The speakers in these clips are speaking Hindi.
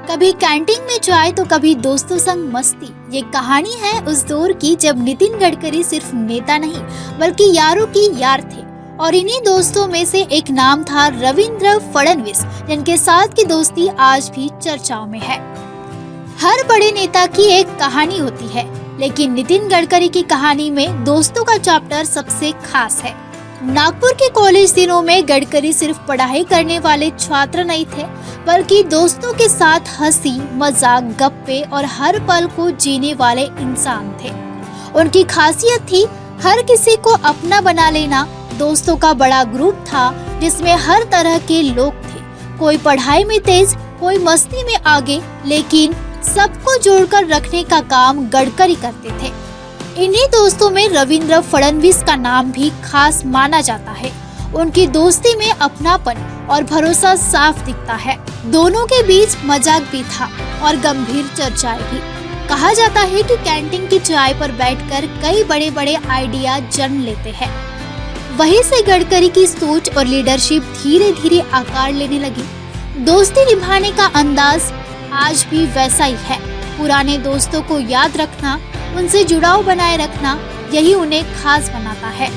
कभी कैंटीन में चाय तो कभी दोस्तों संग मस्ती। ये कहानी है उस दौर की जब नितिन गडकरी सिर्फ नेता नहीं बल्कि यारों की यार थे। और इन्हीं दोस्तों में से एक नाम था रविंद्र फडणवीस, जिनके साथ की दोस्ती आज भी चर्चाओं में है। हर बड़े नेता की एक कहानी होती है, लेकिन नितिन गडकरी की कहानी में दोस्तों का चैप्टर सबसे खास है। नागपुर के कॉलेज दिनों में गडकरी सिर्फ पढ़ाई करने वाले छात्र नहीं थे, बल्कि दोस्तों के साथ हंसी मजाक गप्पे और हर पल को जीने वाले इंसान थे। उनकी खासियत थी हर किसी को अपना बना लेना। दोस्तों का बड़ा ग्रुप था जिसमें हर तरह के लोग थे, कोई पढ़ाई में तेज, कोई मस्ती में आगे, लेकिन सबको जोड़कर रखने का काम गडकरी करते थे। इन्हीं दोस्तों में रविंद्र फडणवीस का नाम भी खास माना जाता है। उनकी दोस्ती में अपनापन और भरोसा साफ दिखता है। दोनों के बीच मजाक भी था और गंभीर चर्चाएं भी। कहा जाता है कि कैंटीन की चाय पर बैठकर कई बड़े बड़े आइडिया जन्म लेते हैं। वहीं से गडकरी की सोच और लीडरशिप धीरे धीरे आकार लेने लगी। दोस्ती निभाने का अंदाज आज भी वैसा ही है। पुराने दोस्तों को याद रखना, उनसे जुड़ाव बनाए रखना, यही उन्हें खास बनाता है।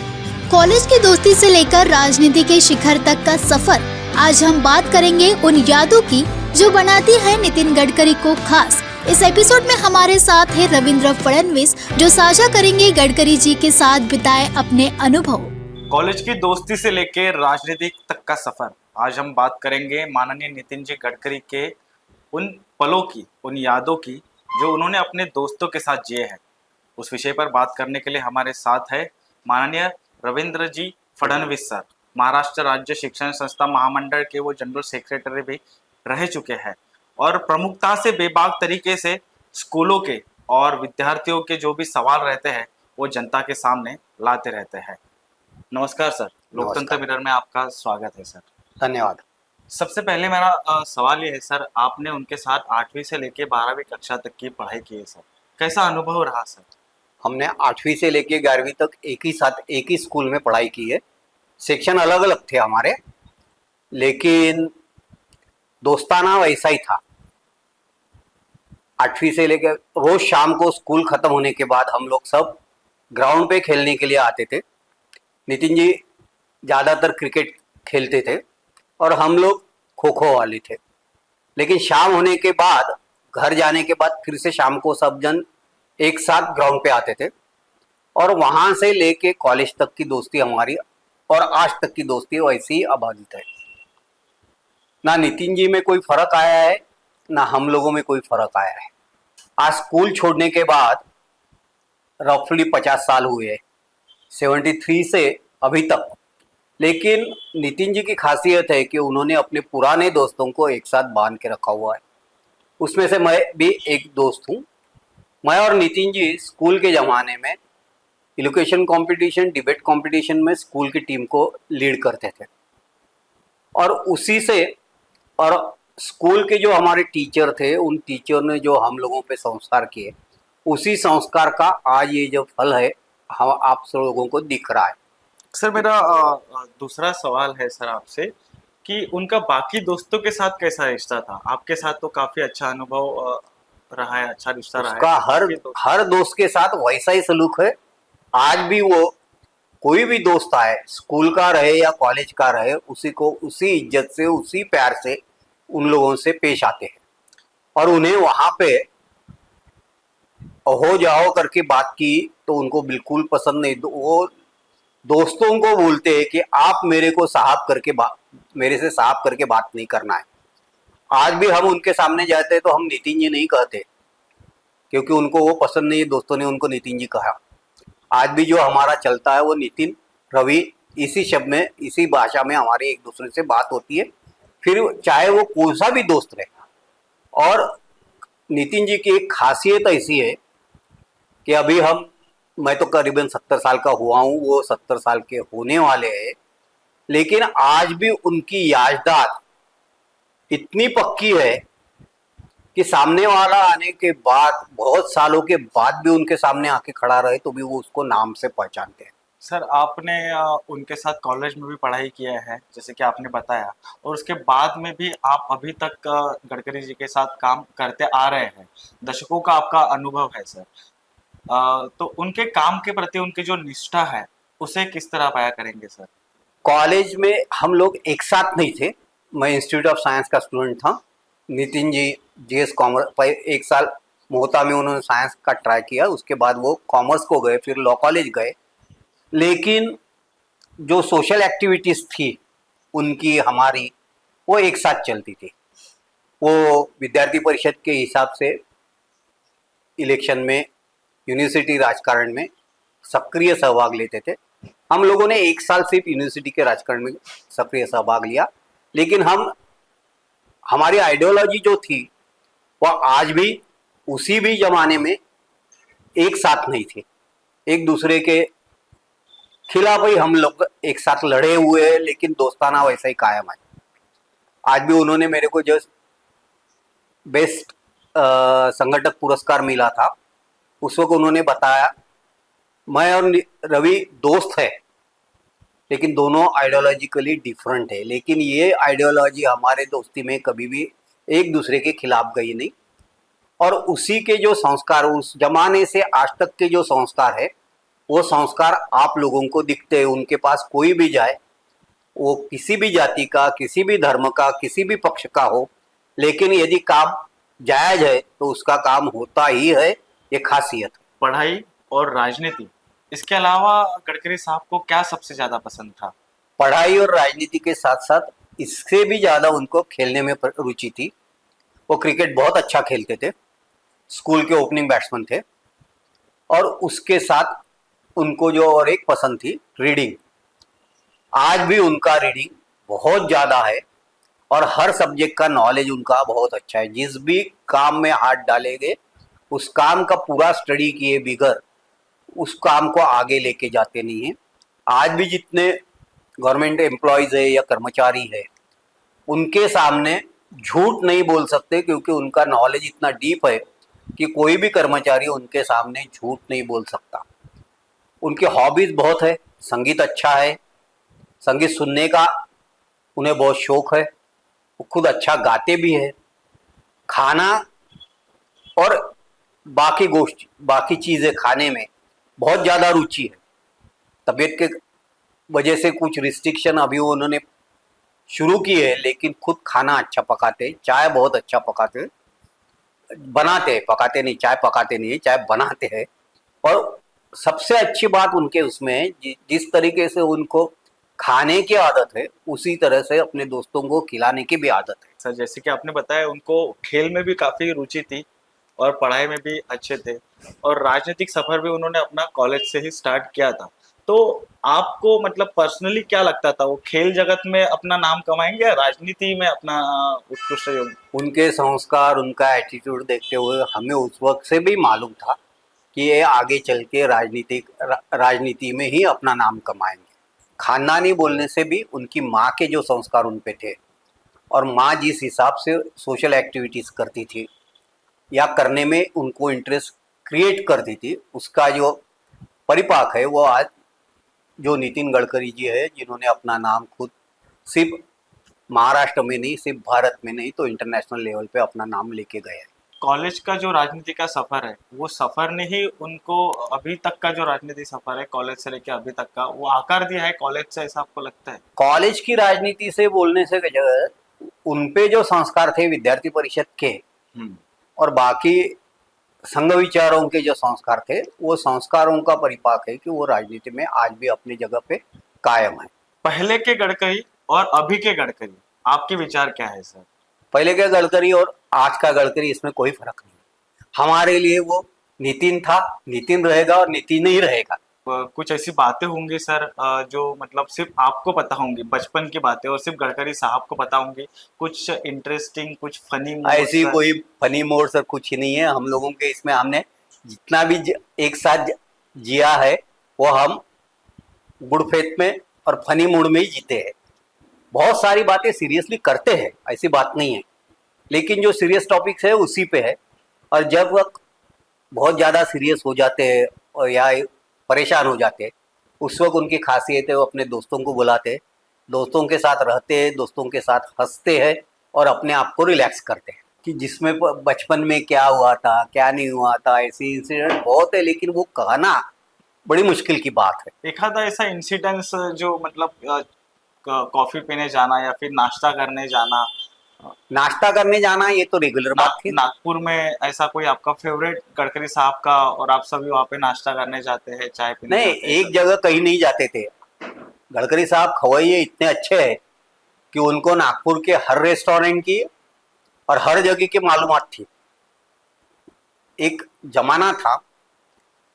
कॉलेज की दोस्ती से लेकर राजनीति के शिखर तक का सफर। आज हम बात करेंगे उन यादों की जो बनाती है नितिन गडकरी को खास। इस एपिसोड में हमारे साथ है रविंद्र फडणवीस, जो साझा करेंगे गडकरी जी के साथ बिताए अपने अनुभव। कॉलेज की दोस्ती से लेकर राजनीति तक का सफर। आज हम बात करेंगे माननीय नितिन जी गडकरी के उन पलों की, उन यादों की जो उन्होंने अपने दोस्तों के साथ जिए हैं। उस विषय पर बात करने के लिए हमारे साथ है माननीय रविंद्र जी फडणवीस सर। महाराष्ट्र राज्य शिक्षण संस्था महामंडल के वो जनरल सेक्रेटरी भी रह चुके हैं और प्रमुखता से बेबाक तरीके से स्कूलों के और विद्यार्थियों के जो भी सवाल रहते हैं वो जनता के सामने लाते रहते हैं। नमस्कार सर, लोकतंत्र मिरर में आपका स्वागत है सर। धन्यवाद। सबसे पहले मेरा सवाल ये है सर, आपने उनके साथ 8वीं से लेके 12वीं कक्षा तक की पढ़ाई की है सर, कैसा अनुभव रहा सर? हमने 8वीं से लेके 11वीं तक एक ही साथ एक ही स्कूल में पढ़ाई की है। सेक्शन अलग अलग थे हमारे, लेकिन दोस्ताना वैसा ही था। 8वीं से लेकर रोज शाम को स्कूल खत्म होने के बाद हम लोग सब ग्राउंड पे खेलने के लिए आते थे। नितिन जी ज़्यादातर क्रिकेट खेलते थे और हम लोग खो खो वाले थे। लेकिन शाम होने के बाद, घर जाने के बाद फिर से शाम को सब जन एक साथ ग्राउंड पे आते थे और वहां से लेके कॉलेज तक की दोस्ती हमारी और आज तक की दोस्ती वैसी ही अबाधित है। ना नितिन जी में कोई फर्क आया है, ना हम लोगों में कोई फर्क आया है। आज स्कूल छोड़ने के बाद रफली 50 साल हुए हैं, 73 से अभी तक। लेकिन नितिन जी की खासियत है कि उन्होंने अपने पुराने दोस्तों को एक साथ बांध के रखा हुआ है। उसमें से मैं भी एक दोस्त हूँ। मैं और नितिन जी स्कूल के ज़माने में इलोक्यूशन कंपटीशन, डिबेट कंपटीशन में स्कूल की टीम को लीड करते थे और उसी से, और स्कूल के जो हमारे टीचर थे, उन टीचर ने जो हम लोगों पे संस्कार किए, उसी संस्कार का आज ये जो फल है हम आप सब लोगों को दिख रहा है। सर मेरा दूसरा सवाल है सर आपसे कि उनका बाकी दोस्तों के साथ कैसा रिश्ता था? आपके साथ तो काफी अच्छा अनुभव रहा है, अच्छा रिश्ता रहा है। उसका हर दोस्त के साथ वैसा ही सलूक है। आज भी वो कोई भी दोस्त आए, स्कूल का रहे या कॉलेज का रहे, उसी को उसी इज्जत से, उसी प्यार से उन लोगों से पेश आते हैं और उन्हें वहां पे हो जाओ करके बात की तो उनको बिल्कुल पसंद नहीं। वो दोस्तों को बोलते हैं कि आप मेरे को साहब करके मेरे से साहब करके बात नहीं करना है। आज भी हम उनके सामने जाते हैं तो हम नितिन जी नहीं कहते, क्योंकि उनको वो पसंद नहीं है। दोस्तों ने उनको नितिन जी कहा। आज भी जो हमारा चलता है वो नितिन, रवि, इसी शब्द में, इसी भाषा में हमारी एक दूसरे से बात होती है, फिर चाहे वो कौन सा भी दोस्त रहे। और नितिन जी की एक खासियत ऐसी है कि अभी मैं तो करीबन 70 साल का हुआ हूँ, वो 70 साल के होने वाले हैं, लेकिन आज भी उनकी याददाश्त इतनी पक्की है कि सामने वाला आने के बाद, बहुत सालों के बाद भी उनके सामने आके खड़ा रहे तो भी वो उसको नाम से पहचानते हैं। सर आपने उनके साथ कॉलेज में भी पढ़ाई किया है जैसे कि आपने बताया, और उसके बाद में भी आप अभी तक गडकरी जी के साथ काम करते आ रहे हैं, दशकों का आपका अनुभव है सर। तो उनके काम के प्रति उनकी जो निष्ठा है उसे किस तरह बयां करेंगे सर? कॉलेज में हम लोग एक साथ नहीं थे। मैं इंस्टीट्यूट ऑफ साइंस का स्टूडेंट था। नितिन जी जीएस कॉमर्स पर एक साल मोहता में उन्होंने साइंस का ट्राई किया, उसके बाद वो कॉमर्स को गए, फिर लॉ कॉलेज गए। लेकिन जो सोशल एक्टिविटीज़ थी उनकी हमारी, वो एक साथ चलती थी। वो विद्यार्थी परिषद के हिसाब से इलेक्शन में, यूनिवर्सिटी राजकारण में सक्रिय सहभाग लेते थे। हम लोगों ने एक साल सिर्फ यूनिवर्सिटी के राजकारण में सक्रिय सहभाग लिया, लेकिन हमारी आइडियोलॉजी जो थी वह आज भी उसी भी जमाने में एक साथ नहीं थी। एक दूसरे के खिलाफ ही हम लोग एक साथ लड़े हुए हैं, लेकिन दोस्ताना वैसा ही कायम है। आज भी उन्होंने मेरे को जो बेस्ट संगठक पुरस्कार मिला था, उस वक्त उन्होंने बताया मैं और रवि दोस्त है, लेकिन दोनों आइडियोलॉजिकली डिफरेंट है, लेकिन ये आइडियोलॉजी हमारे दोस्ती में कभी भी एक दूसरे के खिलाफ गई नहीं। और उसी के जो संस्कार, उस जमाने से आज तक के जो संस्कार है, वो संस्कार आप लोगों को दिखते हैं। उनके पास कोई भी जाए, वो किसी भी जाति का, किसी भी धर्म का, किसी भी पक्ष का हो, लेकिन यदि काम जायज है तो उसका काम होता ही है। ये खासियत है। पढ़ाई और राजनीति, इसके अलावा गडकरी साहब को क्या सबसे ज्यादा पसंद था? पढ़ाई और राजनीति के साथ साथ इससे भी ज़्यादा उनको खेलने में रुचि थी। वो क्रिकेट बहुत अच्छा खेलते थे, स्कूल के ओपनिंग बैट्समैन थे। और उसके साथ उनको जो और एक पसंद थी, रीडिंग। आज भी उनका रीडिंग बहुत ज़्यादा है और हर सब्जेक्ट का नॉलेज उनका बहुत अच्छा है। जिस भी काम में हाथ डालेंगे, उस काम का पूरा स्टडी किए बिगर उस काम को आगे लेके जाते नहीं हैं। आज भी जितने गवर्नमेंट एम्प्लॉयज़ है या कर्मचारी है, उनके सामने झूठ नहीं बोल सकते, क्योंकि उनका नॉलेज इतना डीप है कि कोई भी कर्मचारी उनके सामने झूठ नहीं बोल सकता। उनके हॉबीज़ बहुत है, संगीत अच्छा है, संगीत सुनने का उन्हें बहुत शौक है, वो खुद अच्छा गाते भी है। खाना और बाकी चीज़ें खाने में बहुत ज़्यादा रुचि है। तबीयत के वजह से कुछ रिस्ट्रिक्शन अभी उन्होंने शुरू की है, लेकिन खुद खाना अच्छा पकाते, चाय बहुत अच्छा पकाते, बनाते, पकाते नहीं, चाय पकाते नहीं, चाय बनाते हैं। और सबसे अच्छी बात उनके उसमें है, जिस तरीके से उनको खाने की आदत है, उसी तरह से अपने दोस्तों को खिलाने की भी आदत है। सर जैसे कि आपने बताया उनको खेल में भी काफी रुचि थी और पढ़ाई में भी अच्छे थे, और राजनीतिक सफर भी उन्होंने अपना कॉलेज से ही स्टार्ट किया था। तो आपको मतलब पर्सनली क्या लगता था, वो खेल जगत में अपना नाम कमाएंगे या राजनीति में अपना उत्कृष्ट योग? उनके संस्कार, उनका एटीट्यूड देखते हुए हमें उस वक्त से भी मालूम था कि ये आगे चल के राजनीति में ही अपना नाम कमाएंगे। खानदानी बोलने से भी उनकी माँ के जो संस्कार उन पे थे, और माँ जिस हिसाब से सोशल एक्टिविटीज़ करती थी या करने में उनको इंटरेस्ट क्रिएट करती थी, उसका जो परिपाक है, वो आज जो नितिन गडकरी जी है, जिन्होंने अपना नाम खुद सिर्फ महाराष्ट्र में नहीं, सिर्फ भारत में नहीं, तो इंटरनेशनल लेवल पे अपना नाम लेके गए हैं। कॉलेज का जो राजनीति का सफर है, वो सफर ने ही उनको अभी तक का जो राजनीति सफर है कॉलेज से लेकर अभी तक का, वो आकार दिया है कॉलेज से, ऐसा आपको लगता है? कॉलेज की राजनीति से बोलने से उनपे जो संस्कार थे विद्यार्थी परिषद के और बाकी संघ विचारों के जो संस्कार थे, वो संस्कारों का परिपाक है कि वो राजनीति में आज भी अपनी जगह पे कायम है। पहले के गडकरी और अभी के गडकरी, आपके विचार क्या है सर? पहले का गडकरी और आज का गडकरी, इसमें कोई फर्क नहीं। हमारे लिए वो नितिन था, नितिन रहेगा और नितिन ही रहेगा। कुछ ऐसी बातें होंगी सर जो मतलब सिर्फ आपको पता होंगी, बचपन की बातें, और सिर्फ गडकरी साहब को पता होंगी, कुछ इंटरेस्टिंग, कुछ फनी? ऐसी कोई फनी मोड सर कुछ ही नहीं है। हम लोगों के इसमें हमने जितना भी एक साथ जिया है, वो हम गुड फेथ में और फनी मूड में ही जीते हैं। बहुत सारी बातें सीरियसली करते हैं, ऐसी बात नहीं है, लेकिन जो सीरियस टॉपिक्स है उसी पे है। और जब वक्त बहुत ज़्यादा सीरियस हो जाते हैं और या परेशान हो जाते हैं, उस वक्त उनकी खासियत है वो अपने दोस्तों को बुलाते, दोस्तों के साथ रहते हैं, दोस्तों के साथ हंसते हैं और अपने आप को रिलैक्स करते हैं। कि जिसमें बचपन में क्या हुआ था क्या नहीं हुआ था, ऐसे इंसिडेंट बहुत है, लेकिन वो कहना बड़ी मुश्किल की बात है। एखादा ऐसा इंसिडेंस जो मतलब कॉफी पीने जाना या फिर नाश्ता करने जाना, नाश्ता करने जाना ये तो रेगुलर बात थी। नागपुर में ऐसा कोई आपका फेवरेट गडकरी साहब का, और आप सभी वहाँ पे नाश्ता करने जाते हैं, चाय पीने नहीं, जाते हैं, एक जगह कहीं नहीं जाते थे। गडकरी साहब खवैये इतने अच्छे हैं कि उनको नागपुर के हर रेस्टोरेंट की और हर जगह की मालूमात थी। एक जमाना था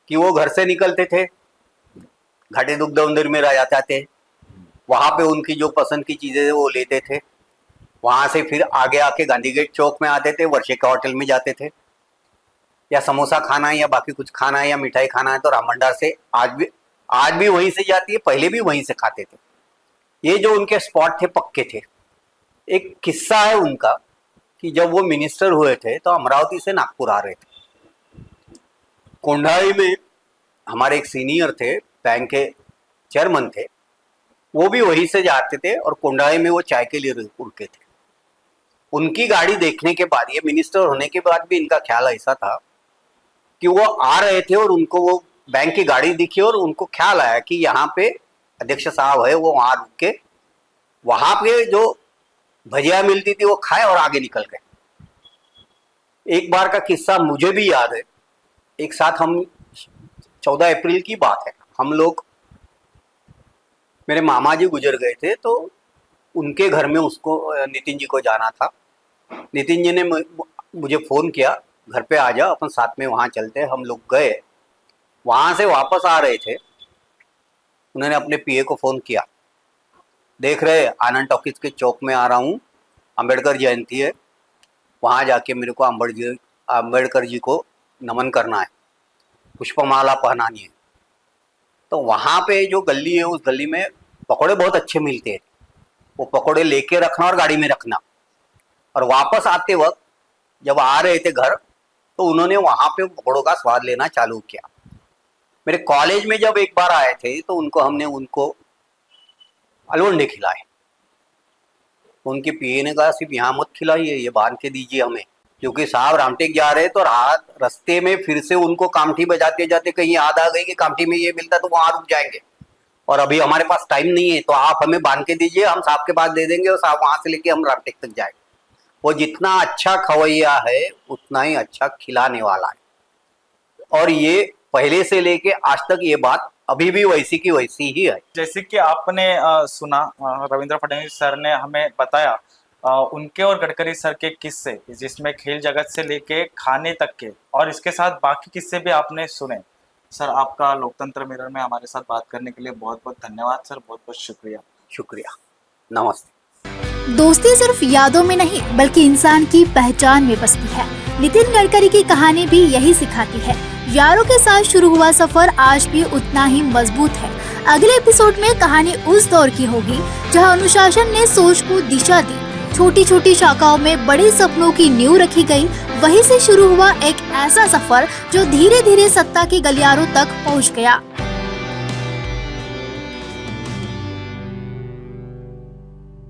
कि वो घर से निकलते थे, घाटे दुग्ध मंदिर में रह जाते थे, वहां पे उनकी जो पसंद की चीजें वो लेते थे, वहां से फिर आगे आके गांधी गेट चौक में आते थे, वर्षे का होटल में जाते थे, या समोसा खाना है या बाकी कुछ खाना है या मिठाई खाना है तो राम भंडार से आज भी वहीं से जाती है, पहले भी वहीं से खाते थे। ये जो उनके स्पॉट थे पक्के थे। एक किस्सा है उनका कि जब वो मिनिस्टर हुए थे तो अमरावती से नागपुर आ रहे थे। कोंढाई में हमारे एक सीनियर थे, बैंक के चेयरमैन थे, वो भी वहीं से जाते थे और कोंढाई में वो चाय के लिए रुके थे। उनकी गाड़ी देखने के बाद, ये मिनिस्टर होने के बाद भी इनका ख्याल ऐसा था कि वो आ रहे थे और उनको वो बैंक की गाड़ी दिखी और उनको ख्याल आया कि यहाँ पे अध्यक्ष साहब है, वो वहां रुक के वहां पे जो भजिया मिलती थी वो खाए और आगे निकल गए। एक बार का किस्सा मुझे भी याद है। एक साथ हम 14 अप्रैल की बात है, हम लोग, मेरे मामा जी गुजर गए थे तो उनके घर में उसको नितिन जी को जाना था। नितिन जी ने मुझे फ़ोन किया, घर पे आ जा, अपन साथ में वहाँ चलते हैं। हम लोग गए, वहाँ से वापस आ रहे थे, उन्होंने अपने पीए को फ़ोन किया, देख रहे आनंद टॉकीज के चौक में आ रहा हूँ, अंबेडकर जयंती है, वहाँ जाके मेरे को अंबेडकर जी को नमन करना है, पुष्पमाला पहनानी है। तो वहाँ पे जो गली है उस गली में पकौड़े बहुत अच्छे मिलते हैं, वो पकौड़े लेके रखना और गाड़ी में रखना। और वापस आते वक्त जब आ रहे थे घर तो उन्होंने वहाँ पे पकौड़ों का स्वाद लेना चालू किया। मेरे कॉलेज में जब एक बार आए थे तो हमने उनको अलवंडे खिलाए। उनके पीए ने कहा सिर्फ यहाँ मत खिलाइए, ये बांध के दीजिए हमें, क्योंकि साहब रामटेक जा रहे तो रास्ते में फिर से उनको कामठी बजाते जाते कहीं याद आ गई कि कामठी में ये मिलता तो वहां रुक जाएंगे और अभी हमारे पास टाइम नहीं है, तो आप हमें बांध के दीजिए, हम साहब के पास दे देंगे और साहब वहां से लेके हम रामटेक तक जाएंगे। वो जितना अच्छा खवैया है उतना ही अच्छा खिलाने वाला है। और ये पहले से लेके आज तक ये बात अभी भी वैसी की वैसी ही है। जैसे कि आपने सुना, रविंद्र फडणवीस सर ने हमें बताया उनके और गडकरी सर के किस्से, जिसमें खेल जगत से लेके खाने तक के, और इसके साथ बाकी किस्से भी आपने सुने। सर, आपका लोकतंत्र मिरर में हमारे साथ बात करने के लिए बहुत बहुत धन्यवाद सर, बहुत बहुत शुक्रिया। शुक्रिया, नमस्ते। दोस्ती सिर्फ यादों में नहीं बल्कि इंसान की पहचान में बसती है। नितिन गडकरी की कहानी भी यही सिखाती है। यारों के साथ शुरू हुआ सफर आज भी उतना ही मजबूत है। अगले एपिसोड में कहानी उस दौर की होगी जहां अनुशासन ने सोच को दिशा दी, छोटी छोटी शाखाओं में बड़े सपनों की नींव रखी गई। वहीं से शुरू हुआ एक ऐसा सफर जो धीरे धीरे सत्ता के गलियारों तक पहुंच गया।